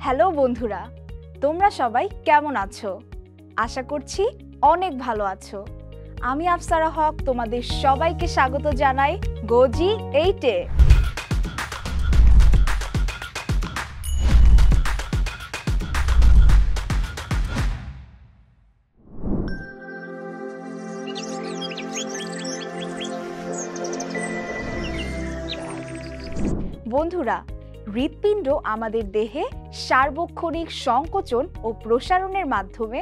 Hello বন্ধুরা, তোমরা সবাই কেমন আছো? আশা করছি অনেক ভালো আছো। আমি আফসারা হক তোমাদের সবাইকে স্বাগত জানাই গোজি 8-এ। বন্ধুরা, হৃৎপিণ্ড আমাদের দেহে সার্বক্ষণিক সংকোচন ও প্রসারণের মাধ্যমে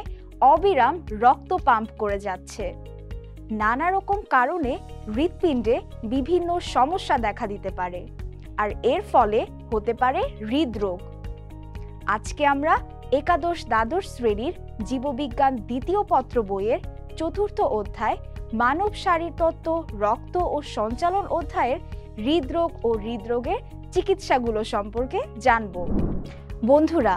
অবিরাম রক্ত পাম্প করে যাচ্ছে। নানা রকম কারণে হৃৎপিণ্ডে বিভিন্ন সমস্যা দেখা দিতে পারে, আর এর ফলে হতে পারে হৃদরোগ। আজকে আমরা একাদশ দ্বাদশ শ্রেণীর জীববিজ্ঞান দ্বিতীয় পত্র বইয়ের চতুর্থ অধ্যায় মানব শারীরতত্ত্ব, রক্ত ও সঞ্চালন অধ্যায়ের হৃদরোগ ও হৃদরোগের চিকিৎসাগুলো সম্পর্কে জানব। বন্ধুরা,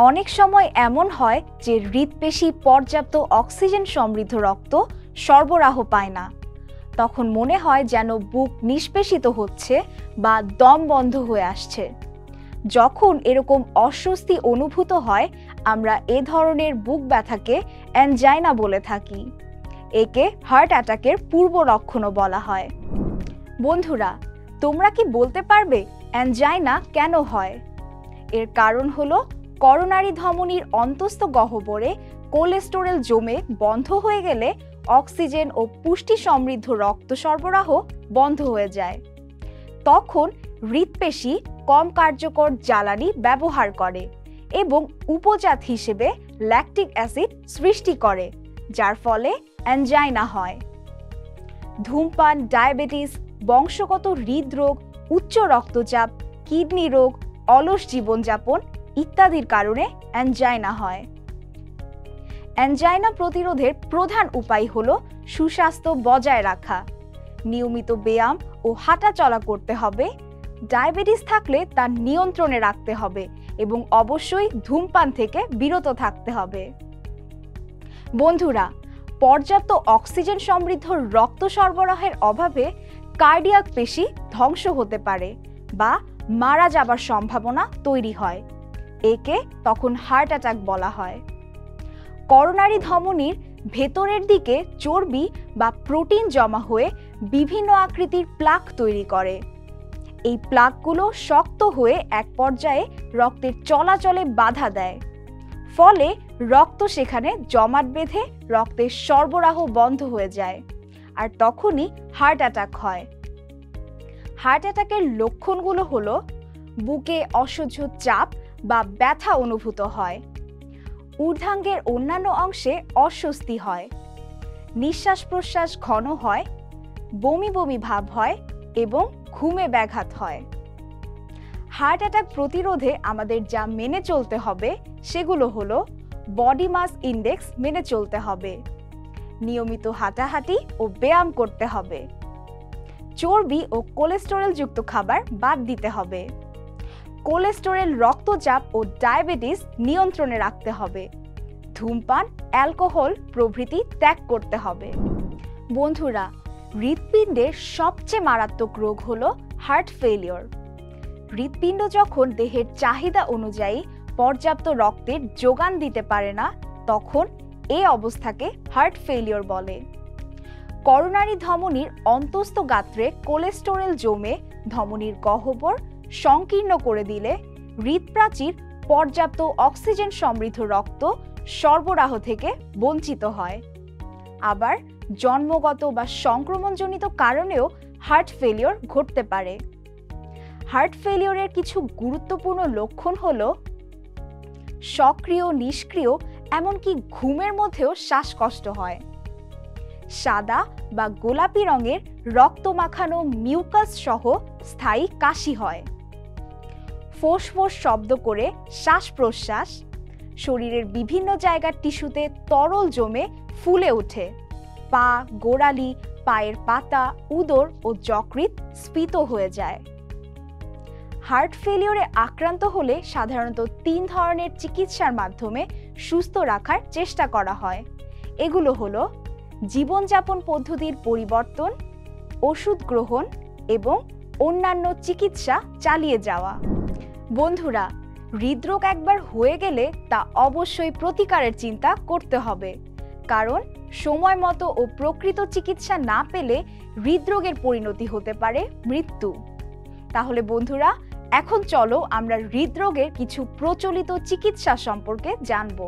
অনেক সময় এমন হয় যে হৃৎপেশি পর্যাপ্ত অক্সিজেন সমৃদ্ধ রক্ত সরবরাহ পায় না। তখন মনে হয় যেন বুক নিষ্পেষিত হচ্ছে বা দম বন্ধ হয়ে আসছে। যখন এরকম অস্বস্তি অনুভূত হয়, আমরা এ ধরনের বুক ব্যথাকে অ্যানজাইনা বলে থাকি। একে হার্ট অ্যাটাকের পূর্ব লক্ষণও বলা হয়। বন্ধুরা, তোমরা কি বলতে পারবে অ্যানজাইনা কেন হয়? এর কারণ হলো করোনারি ধমনীর অন্তঃস্থ গহ্বরে কোলেস্টেরল জমে বন্ধ হয়ে গেলে অক্সিজেন ও পুষ্টি সমৃদ্ধ রক্ত সরবরাহ বন্ধ হয়ে যায়। তখন হৃৎপেশি কম কার্যকর জ্বালানি ব্যবহার করে এবং উপজাত হিসেবে ল্যাকটিক অ্যাসিড সৃষ্টি করে, যার ফলে অ্যানজাইনা হয়। ধূমপান, ডায়াবেটিস, বংশগত হৃদরোগ, উচ্চ রক্তচাপ, কিডনি রোগ, অলস জীবনযাপন ইত্যাদির কারণে অ্যানজাইনা হয়। অ্যানজাইনা প্রতিরোধের প্রধান উপায় হলো সুস্বাস্থ্য বজায় রাখা। নিয়মিত ব্যায়াম ও হাঁটাচলা করতে হবে। ডায়াবেটিস থাকলে তা নিয়ন্ত্রণে রাখতে হবে এবং অবশ্যই ধূমপান থেকে বিরত থাকতে হবে। বন্ধুরা, পর্যাপ্ত অক্সিজেন সমৃদ্ধ রক্ত সরবরাহের অভাবে কার্ডিয়াক পেশি ধ্বংস হতে পারে বা মারা যাবার সম্ভাবনা তৈরি হয়। একে তখন হার্ট অ্যাটাক বলা হয়। করোনারি ধমনীর ভেতরের দিকে চর্বি বা প্রোটিন জমা হয়ে বিভিন্ন আকৃতির প্লাক তৈরি করে। এই প্লাকগুলো শক্ত হয়ে এক পর্যায়ে রক্তের চলাচলে বাধা দেয়, ফলে রক্ত সেখানে জমাট বেঁধে রক্তের সরবরাহ বন্ধ হয়ে যায়, আর তখনই হার্ট অ্যাটাক হয়। হার্ট অ্যাটাকের লক্ষণগুলো হলো বুকে অসহ্য চাপ বা ব্যথা অনুভূত হয়, ঊর্ধ্বাঙ্গের অন্যান্য অংশে অস্বস্তি হয়, নিঃশ্বাস প্রশ্বাস ঘন হয়, বমি বমি ভাব হয় এবং ঘুমে ব্যাঘাত হয়। হার্ট অ্যাটাক প্রতিরোধে আমাদের যা মেনে চলতে হবে সেগুলো হলো বডি মাস ইনডেক্স মেনে চলতে হবে, নিয়মিত হাঁটাহাঁটি ও ব্যায়াম করতে হবে, চর্বি ও কোলেস্টেরল যুক্ত খাবার বাদ দিতে হবে, কোলেস্টেরল, রক্তচাপ ও ডায়াবেটিস নিয়ন্ত্রণে রাখতে হবে, ধূমপান, অ্যালকোহল প্রভৃতি ত্যাগ করতে হবে। বন্ধুরা, হৃৎপিণ্ডের সবচেয়ে মারাত্মক রোগ হলো হার্ট ফেলিওর। হৃৎপিণ্ড যখন দেহের চাহিদা অনুযায়ী পর্যাপ্ত রক্তের যোগান দিতে পারে না, তখন এই অবস্থাকে হার্ট ফেলিওর বলে। করোনারি ধমনীর অন্তঃস্থ গাত্রে কোলেস্টেরল জমে ধমনীর গহ্বর সংকীর্ণ করে দিলে হৃৎপ্রাচীর পর্যাপ্ত অক্সিজেন সমৃদ্ধ রক্ত সরবরাহ থেকে বঞ্চিত হয়। আবার জন্মগত বা সংক্রমণজনিত কারণেও হার্ট ফেলিওর ঘটতে পারে। হার্ট ফেলিওরের কিছু গুরুত্বপূর্ণ লক্ষণ হলো সক্রিয়, নিষ্ক্রিয়, এমনকি ঘুমের মধ্যেও শ্বাসকষ্ট হয়, সাদা বা গোলাপি রঙের রক্ত মাখানো মিউকাস সহ স্থায়ী কাশি হয়, ফোঁস ফোঁস শব্দ করে শ্বাস প্রশ্বাস, শরীরের বিভিন্ন জায়গার টিস্যুতে তরল জমে ফুলে ওঠে, পা, গোড়ালি, পায়ের পাতা, উদর ও যকৃৎ স্ফীত হয়ে যায়। হার্ট ফেলিওরে আক্রান্ত হলে সাধারণত 3 ধরনের চিকিৎসার মাধ্যমে সুস্থ রাখার চেষ্টা করা হয়। এগুলো হলো জীবনযাপন পদ্ধতির পরিবর্তন, ওষুধ গ্রহণ এবং অন্যান্য চিকিৎসা চালিয়ে যাওয়া। বন্ধুরা, হৃদরোগ একবার হয়ে গেলে তা অবশ্যই প্রতিকারের চিন্তা করতে হবে, কারণ সময় মতো ও প্রকৃত চিকিৎসা না পেলে হৃদরোগের পরিণতি হতে পারে মৃত্যু। তাহলে বন্ধুরা, এখন চলো আমরা হৃদরোগের কিছু প্রচলিত চিকিৎসা সম্পর্কে জানব।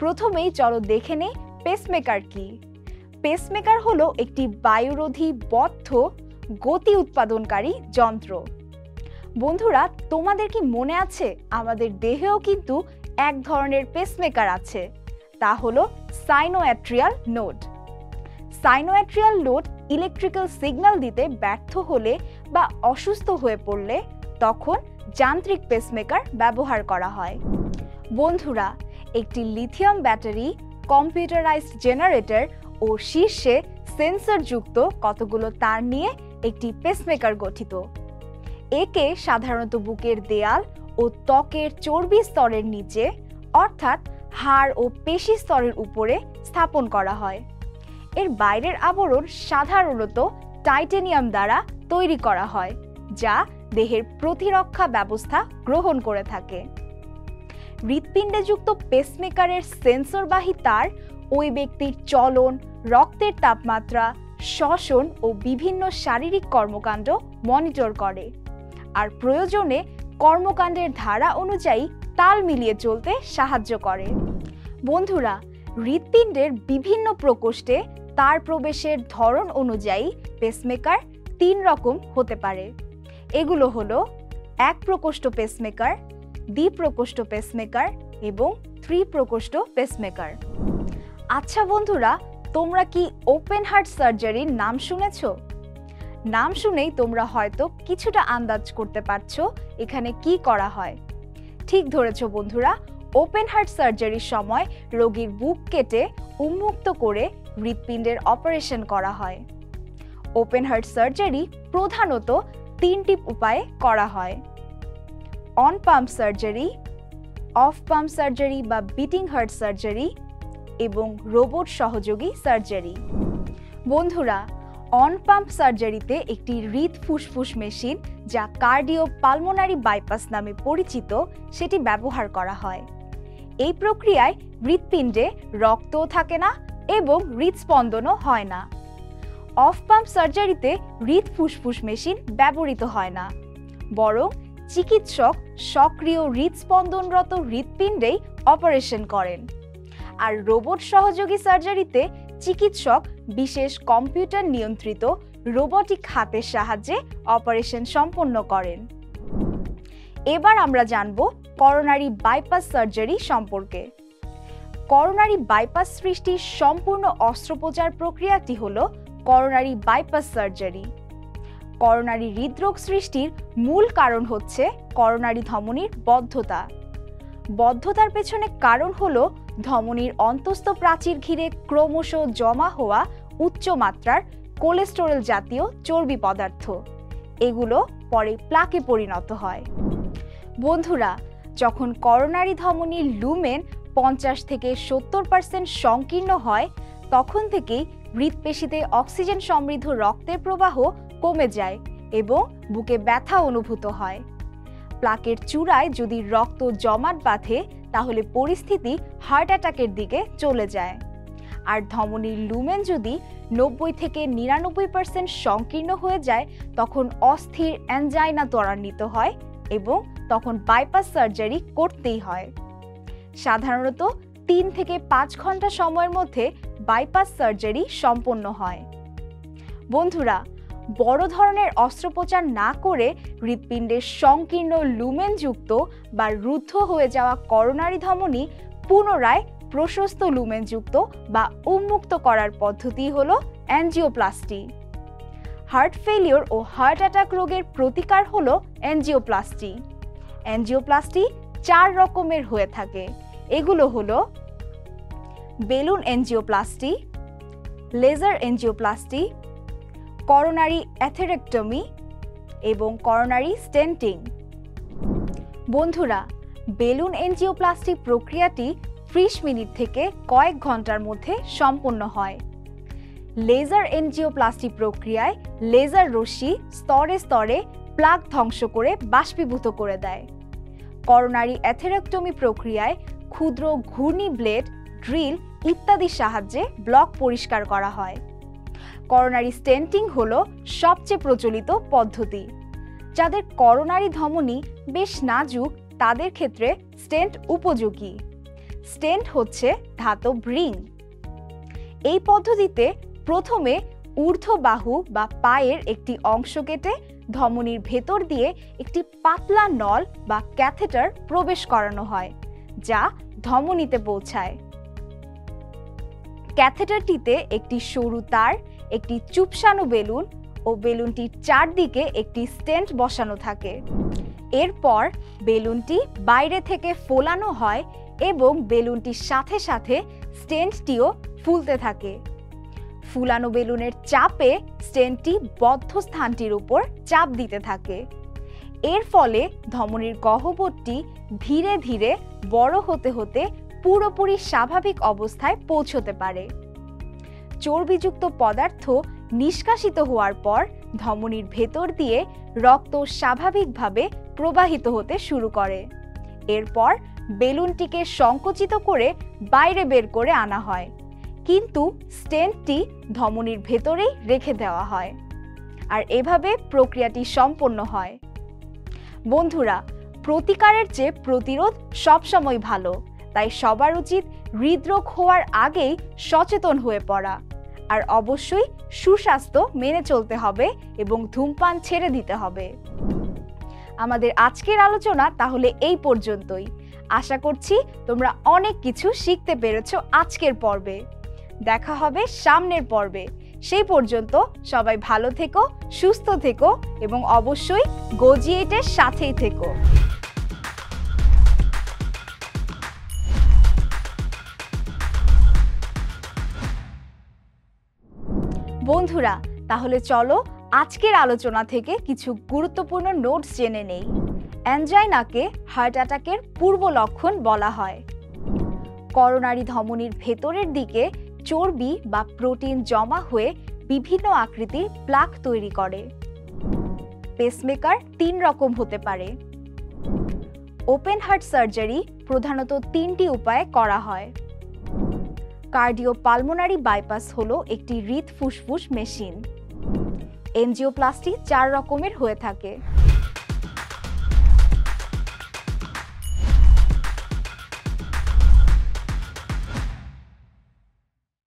প্রথমেই চলো দেখে নেই পেসমেকার কি। পেসমেকার হলো একটি বায়ুরোধী বদ্ধ গতি উৎপাদনকারী যন্ত্র। বন্ধুরা, তোমাদের কি মনে আছে আমাদের দেহেও কিন্তু এক ধরনের পেসমেকার আছে, তা হলো sinoatrial node. Sinoatrial node electrical signal দিতে ব্যর্থ হলে বা অসুস্থ হয়ে পড়লে তখন যান্ত্রিক পেসমেকার ব্যবহার করা হয়। বন্ধুরা, একটি লিথিয়াম ব্যাটারি, কম্পিউটারাইজড জেনারেটর ও শীর্ষে সেন্সরযুক্ত কতগুলো তার নিয়ে একটি পেসমেকার গঠিত। একে সাধারণত বুকের দেয়াল ও ত্বকের চর্বি স্তরের নিচে অর্থাৎ হাড় ও পেশি স্তরের উপরে স্থাপন করা হয়। এর বাইরের আবরণ সাধারণত টাইটেনিয়াম দ্বারা তৈরি করা হয়, যা দেহের প্রতিরক্ষা ব্যবস্থা গ্রহণ করে থাকে। হৃৎপিণ্ডে যুক্ত পেসমেকারের সেন্সরবাহী তার ওই ব্যক্তির চলন, রক্তের তাপমাত্রা, শ্বসন ও বিভিন্ন শারীরিক কর্মকাণ্ড মনিটর করে, আর প্রয়োজনে কর্মকাণ্ডের ধারা অনুযায়ী তাল মিলিয়ে চলতে সাহায্য করে। বন্ধুরা, হৃৎপিণ্ডের বিভিন্ন প্রকোষ্ঠে তার প্রবেশের ধরন অনুযায়ী পেসমেকার 3 রকম হতে পারে। এগুলো হলো এক প্রকোষ্ঠ পেসমেকার, দ্বিপ্রকোষ্ঠ পেসমেকার এবং ত্রিপ্রকোষ্ঠ পেসমেকার। আচ্ছা বন্ধুরা, তোমরা কি ওপেন হার্ট সার্জারির নাম শুনেছ? নাম শুনেই তোমরা হয়তো কিছুটা আন্দাজ করতে পারছো এখানে কি করা হয়। ঠিক ধরেছ বন্ধুরা, ওপেন হার্ট সার্জারির সময় রোগীর বুক কেটে উন্মুক্ত করে হৃৎপিণ্ডের অপারেশন করা হয়। ওপেন হার্ট সার্জারি প্রধানত 3টি উপায়ে করা হয়: on pump surgery, of pump surgery বা বিটিং হার্ট সার্জারি এবং রোবট সহযোগী সার্জারি। বন্ধুরা, অন পাম্প সার্জারিতে একটি হৃদ ফুসফুস মেশিন, যা কার্ডিও পালমোনারি বাইপাস নামে পরিচিত, সেটি ব্যবহার করা হয়। এই প্রক্রিয়ায় হৃৎপিণ্ডে রক্তও থাকে না এবং হৃদস্পন্দনও হয় না। অফ পাম্প সার্জারিতে হৃদ ফুসফুস মেশিন ব্যবহৃত হয় না, বরং চিকিৎসক সক্রিয় হৃদস্পন্দনরত হৃৎপিণ্ডেই অপারেশন করেন। আর রোবট সহযোগী সার্জারিতে চিকিৎসক বিশেষ কম্পিউটার নিয়ন্ত্রিত রোবটিক হাতের সাহায্যে অপারেশন সম্পন্ন করেন। এবার আমরা জানব করোনারি বাইপাস সার্জারি সম্পর্কে। করোনারি বাইপাস সৃষ্টির সম্পূর্ণ অস্ত্রোপচার প্রক্রিয়াটি হল করোনারি বাইপাস সার্জারি। করোনারি হৃদরোগ সৃষ্টির মূল কারণ হচ্ছে করোনারি ধমনীর বদ্ধতা। বদ্ধতার পেছনে কারণ হলো ধমনীর অন্তঃস্থ প্রাচীর ঘিরে ক্রমশ জমা হওয়া উচ্চ মাত্রার কোলেস্টেরল জাতীয় চর্বি পদার্থ। এগুলো পরে প্লাকে পরিণত হয়। বন্ধুরা, যখন করোনারি ধমনীর লুমেন 50 থেকে 70% সংকীর্ণ হয়, তখন থেকেই হৃৎপেশিতে অক্সিজেন সমৃদ্ধ রক্তের প্রবাহ কমে যায় এবং বুকে ব্যথা অনুভূত হয়। প্লাকের চূড়ায় যদি রক্ত জমাট বাঁধে, তাহলে পরিস্থিতি হার্ট অ্যাটাকের দিকে চলে যায়। আর ধমনীর লুমেন যদি 90 থেকে 99% সংকীর্ণ হয়ে যায়, তখন অস্থির অ্যানজাইনা ত্বরান্বিত হয় এবং তখন বাইপাস সার্জারি করতেই হয়। সাধারণত 3 থেকে 5 ঘন্টা সময়ের মধ্যে বাইপাস সার্জারি সম্পন্ন হয়। বন্ধুরা, বড় ধরনের অস্ত্রোপচার না করে হৃৎপিণ্ডের সংকীর্ণ লুমেনযুক্ত বা রুদ্ধ হয়ে যাওয়া করোনারি ধমনী পুনরায় প্রশস্ত লুমেনযুক্ত বা উন্মুক্ত করার পদ্ধতি হল অ্যাঞ্জিওপ্লাস্টি। হার্ট ফেলিওর ও হার্ট অ্যাটাক রোগের প্রতিকার হল অ্যাঞ্জিওপ্লাস্টি। অ্যাঞ্জিওপ্লাস্টি 4 রকমের হয়ে থাকে। এগুলো হলো balloon angioplasty, laser angioplasty, coronary atherectomy এবং করোনারি স্টেন্টিং। বন্ধুরা, বেলুন এনজিওপ্লাস্টি প্রক্রিয়াটি 30 মিনিট থেকে কয়েক ঘন্টার মধ্যে সম্পন্ন হয়। লেজার এনজিওপ্লাস্টি প্রক্রিয়ায় লেজার রশ্মি স্তরে স্তরে প্লাক ধ্বংস করে বাষ্পীভূত করে দেয়। করোনারি অ্যাথেরেক্টমি প্রক্রিয়ায় ক্ষুদ্র ঘূর্ণি ব্লেড, ড্রিল ইত্যাদির সাহায্যে ব্লক পরিষ্কার করা হয়। করোনারি স্টেন্টিং হলো সবচেয়ে প্রচলিত পদ্ধতি। যাদের করোনারি ধমনী বেশ নাজুক তাদের ক্ষেত্রে স্টেন্ট উপযোগী। স্টেন্ট হচ্ছে ধাতব রিং। এই পদ্ধতিতে প্রথমে ঊর্ধ্ব বাহু বা পায়ের একটি অংশ কেটে ধমনীর ভেতর দিয়ে একটি পাতলা নল বা ক্যাথেটার প্রবেশ করানো হয়, যা ধমনীতে পৌঁছায়। ক্যাথেটারটিতে একটি সরু তার, একটি চুপসানো বেলুন ও বেলুনটির চারদিকে একটি স্টেন্ট বসানো থাকে। এরপর বেলুনটি বাইরে থেকে ফোলানো হয় এবং বেলুনটির সাথে সাথে স্টেন্টটিও ফুলতে থাকে। ফুলানো বেলুনের চাপে স্টেন্টটি বদ্ধ স্থানটির উপর চাপ দিতে থাকে। এর ফলে ধমনীর গহ্বরটি ধীরে ধীরে বড় হতে হতে পুরোপুরি স্বাভাবিক অবস্থায় পৌঁছতে পারে। চর্বিযুক্ত পদার্থ নিষ্কাশিত হওয়ার পর ধমনীর ভেতর দিয়ে রক্ত স্বাভাবিকভাবে প্রবাহিত হতে শুরু করে। এরপর বেলুনটিকে সংকুচিত করে বাইরে বের করে আনা হয়, কিন্তু স্টেন্টটি ধমনীর ভেতরেই রেখে দেওয়া হয়। আর এভাবে প্রক্রিয়াটি সম্পন্ন হয়। বন্ধুরা, প্রতিকারের চেয়ে প্রতিরোধ সবসময় ভালো, তাই সবার উচিত হৃদরোগ হওয়ার আগেই সচেতন হয়ে পড়া। আর অবশ্যই সুস্বাস্থ্য মেনে চলতে হবে এবং ধূমপান ছেড়ে দিতে হবে। আমাদের আজকের আলোচনা তাহলে এই পর্যন্তই। আশা করছি তোমরা অনেক কিছু শিখতে পেরেছো আজকের পর্বে। দেখা হবে সামনের পর্বে। সেই পর্যন্ত সবাই ভালো থেকো, সুস্থ থেকো এবং অবশ্যই গোজিয়েটের সাথেই থেকো। বন্ধুরা, তাহলে চলো আজকের আলোচনা থেকে কিছু গুরুত্বপূর্ণ নোটস জেনে নেই। অ্যানজাইনাকে হার্ট অ্যাটাকের পূর্ব লক্ষণ বলা হয়। করোনারি ধমনীর ভেতরের দিকে চর্বি বা প্রোটিন জমা হয়ে বিভিন্ন আকৃতির প্লাক তৈরি করে। পেসমেকার 3 রকম হতে পারে। ওপেন হার্ট সার্জারি প্রধানত 3টি উপায়ে করা হয়। কার্ডিওপালমোনারি বাইপাস হলো একটি হৃদ ফুসফুস মেশিন। এনজিওপ্লাস্টি 4 রকমের হয়ে থাকে।